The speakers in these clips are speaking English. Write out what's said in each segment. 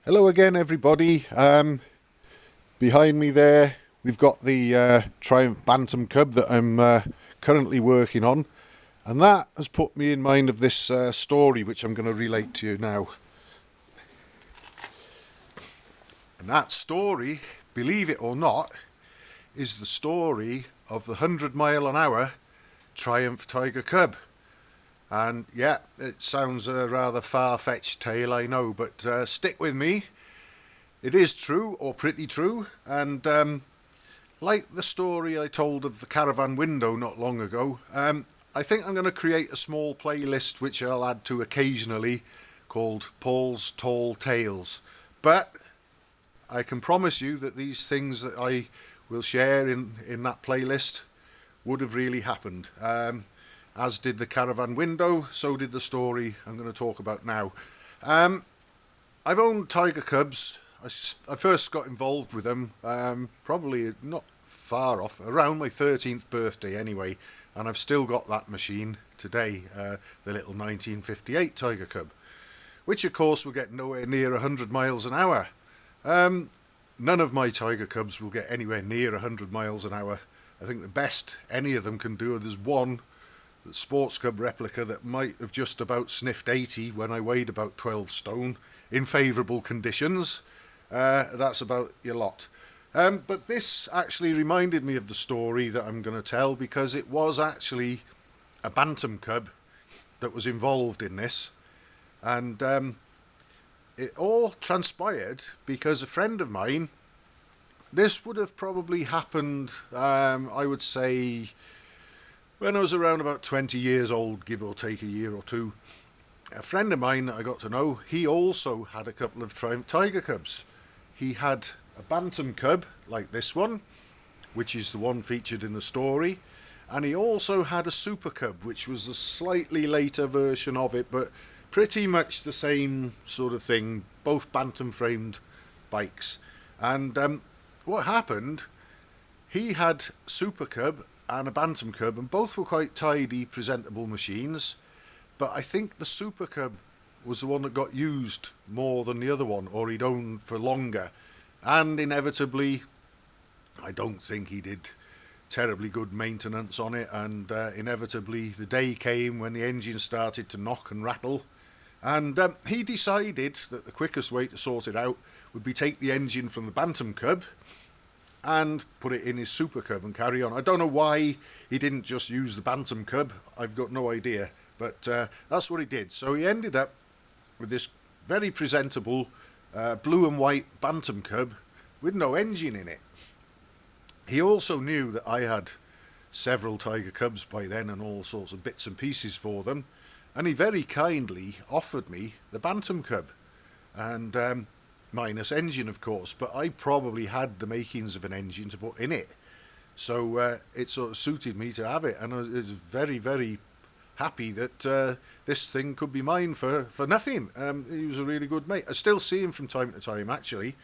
Hello again, everybody. Behind me there, we've got the Triumph Bantam Cub that I'm currently working on, and that has put me in mind of this story which I'm going to relate to you now. And that story, believe it or not, is the story of the 100 mile an hour Triumph Tiger Cub. And yeah, it sounds a rather far-fetched tale, I know, but stick with me. It is true, or pretty true, and like the story I told of the caravan window not long ago, I think I'm going to create a small playlist which I'll add to occasionally called Paul's Tall Tales. But I can promise you that these things that I will share in that playlist would have really happened. As did the caravan window, so did the story I'm going to talk about now. I've owned Tiger Cubs. I first got involved with them probably not far off, around my 13th birthday anyway, and I've still got that machine today, the little 1958 Tiger Cub, which of course will get nowhere near 100 miles an hour. None of my Tiger Cubs will get anywhere near 100 miles an hour. I think the best any of them can do, there's one, the Sports Cub replica, that might have just about sniffed 80 when I weighed about 12 stone in favourable conditions. That's about your lot. But this actually reminded me of the story that I'm going to tell, because it was actually a Bantam Cub that was involved in this. And it all transpired because a friend of mine, this would have probably happened, I would say, when I was around about 20 years old, give or take a year or two. A friend of mine that I got to know, he also had a couple of Triumph Tiger Cubs. He had a Bantam Cub like this one, which is the one featured in the story, and he also had a Super Cub, which was a slightly later version of it, but pretty much the same sort of thing, both Bantam framed bikes. And what happened, he had Super Cub and a Bantam Cub, and both were quite tidy, presentable machines, but I think the Super Cub was the one that got used more than the other one, or he'd owned for longer, and inevitably I don't think he did terribly good maintenance on it, and inevitably the day came when the engine started to knock and rattle, and he decided that the quickest way to sort it out would be take the engine from the Bantam Cub and put it in his Super Cub and carry on. I don't know why he didn't just use the Bantam Cub, I've got no idea, but that's what he did. So he ended up with this very presentable blue and white Bantam Cub with no engine in it. He also knew that I had several Tiger Cubs by then and all sorts of bits and pieces for them, and he very kindly offered me the Bantam Cub, and minus engine of course, but I probably had the makings of an engine to put in it, so it sort of suited me to have it, and I was very, very happy that this thing could be mine for nothing. He was a really good mate. I still see him from time to time, actually.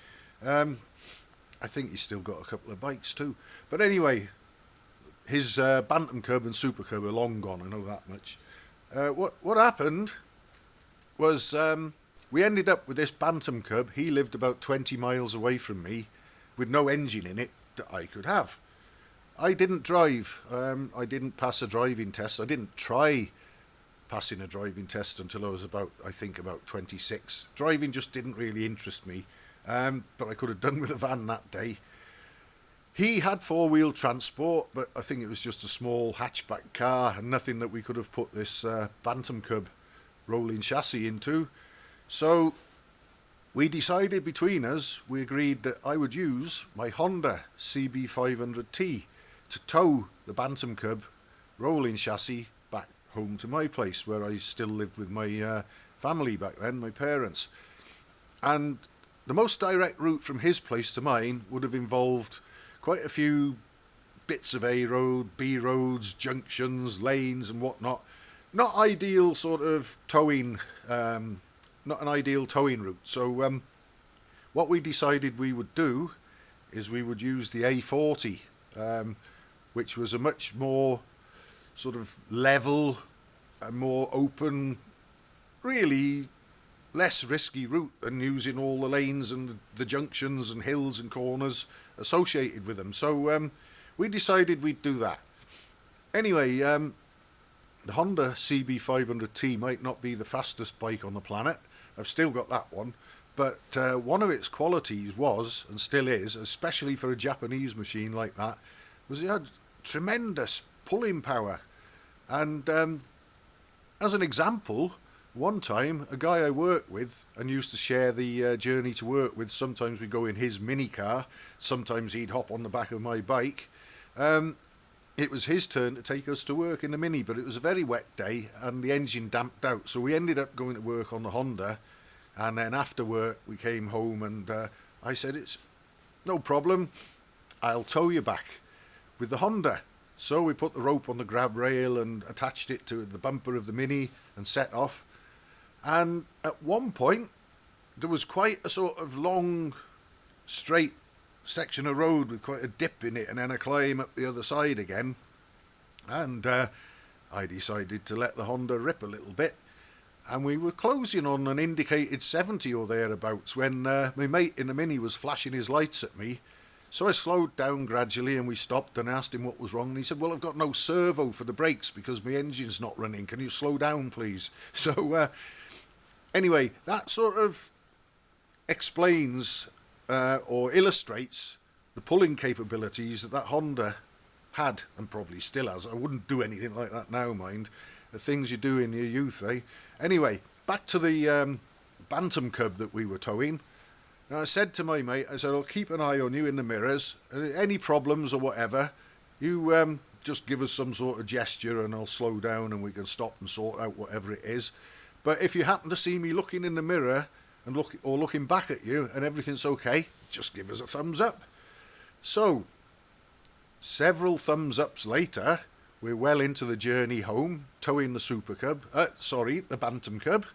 I think he's still got a couple of bikes too. But anyway, his Bantam Cub and Super Cub are long gone, I know that much. What happened was we ended up with this Bantam Cub. He lived about 20 miles away from me with no engine in it that I could have. I didn't drive. I didn't pass a driving test. I didn't try passing a driving test until I was about 26. Driving just didn't really interest me, but I could have done with a van that day. He had four-wheel transport, but I think it was just a small hatchback car and nothing that we could have put this Bantam Cub rolling chassis into. So we decided between us, we agreed that I would use my Honda CB500T to tow the Bantam Cub rolling chassis back home to my place, where I still lived with my family back then, my parents. And the most direct route from his place to mine would have involved quite a few bits of A road, B roads, junctions, lanes and whatnot. Not ideal sort of towing, not an ideal towing route. So what we decided we would do is we would use the A40, which was a much more sort of level and more open, really less risky route than using all the lanes and the junctions and hills and corners associated with them. So we decided we'd do that. Anyway, the Honda CB500T might not be the fastest bike on the planet. I've still got that one. But one of its qualities was, and still is, especially for a Japanese machine like that, was it had tremendous pulling power. And as an example, one time, a guy I worked with and used to share the journey to work with, sometimes we'd go in his mini car, sometimes he'd hop on the back of my bike. It was his turn to take us to work in the Mini, but it was a very wet day and the engine damped out. So we ended up going to work on the Honda, and then after work we came home and I said, it's no problem, I'll tow you back with the Honda. So we put the rope on the grab rail and attached it to the bumper of the Mini and set off. And at one point there was quite a sort of long, straight section of road with quite a dip in it and then a climb up the other side again, and I decided to let the Honda rip a little bit, and we were closing on an indicated 70 or thereabouts when my mate in the Mini was flashing his lights at me. So I slowed down gradually and we stopped and asked him what was wrong, and he said, well, I've got no servo for the brakes because my engine's not running, can you slow down please? So anyway, that sort of explains or illustrates the pulling capabilities that Honda had and probably still has. I wouldn't do anything like that now, mind. The things you do in your youth, eh? Anyway, back to the Bantam Cub that we were towing. Now I said to my mate, I said, I'll keep an eye on you in the mirrors. Any problems or whatever, you just give us some sort of gesture and I'll slow down and we can stop and sort out whatever it is. But if you happen to see me looking in the mirror and looking back at you and everything's okay, just give us a thumbs up. So, several thumbs ups later, we're well into the journey home, towing the the Bantam Cub,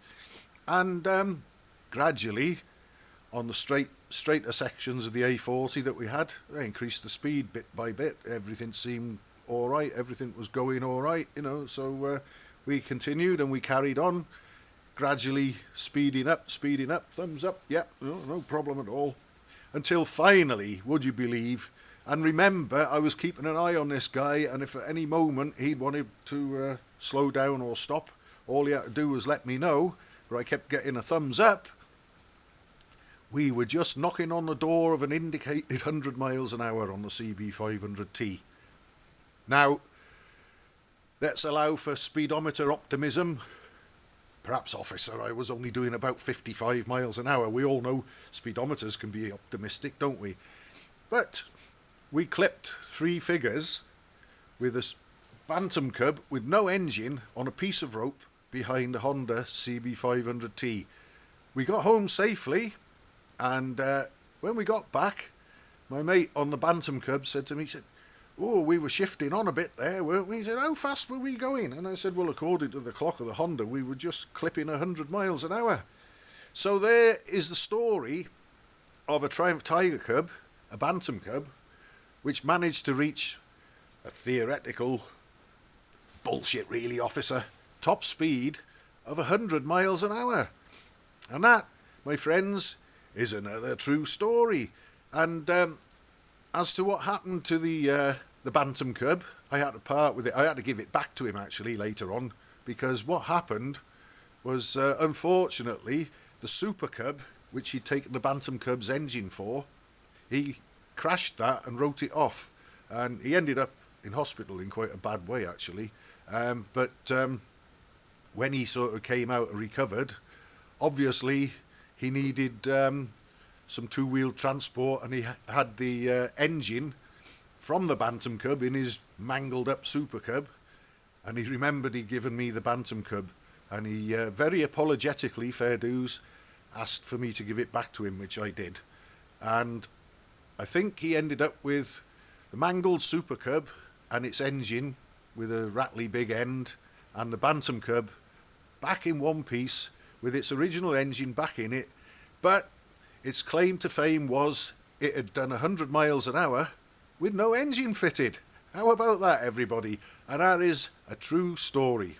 and gradually, on the straighter sections of the A40 that we had, I increased the speed bit by bit. Everything seemed all right, everything was going all right, so we continued and we carried on, gradually speeding up, thumbs up, yep, no problem at all. Until finally, would you believe, and remember, I was keeping an eye on this guy, and if at any moment he wanted to slow down or stop, all he had to do was let me know, but I kept getting a thumbs up. We were just knocking on the door of an indicated 100 miles an hour on the CB500T. Now, let's allow for speedometer optimism. Perhaps, officer, I was only doing about 55 miles an hour. We all know speedometers can be optimistic, don't we? But we clipped 3 figures with a Bantam Cub with no engine on a piece of rope behind a Honda CB500T. We got home safely, and when we got back, my mate on the Bantam Cub said to me, he said, oh, we were shifting on a bit there, weren't we? He said, how fast were we going? And I said, well, according to the clock of the Honda, we were just clipping 100 miles an hour. So there is the story of a Triumph Tiger Cub, a Bantam Cub, which managed to reach a theoretical, bullshit really, officer, top speed of 100 miles an hour. And that, my friends, is another true story. And as to what happened to the Bantam Cub, I had to part with it. I had to give it back to him actually later on, because what happened was unfortunately the Super Cub, which he'd taken the Bantam Cub's engine for, he crashed that and wrote it off, and he ended up in hospital in quite a bad way actually. But when he sort of came out and recovered, obviously he needed some two-wheel transport, and he had the engine from the Bantam Cub in his mangled up Super Cub, and he remembered he'd given me the Bantam Cub, and he very apologetically, fair dues, asked for me to give it back to him, which I did. And I think he ended up with the mangled Super Cub and its engine with a rattly big end, and the Bantam Cub back in one piece with its original engine back in it, but its claim to fame was it had done 100 miles an hour with no engine fitted. How about that, everybody? And that is a true story.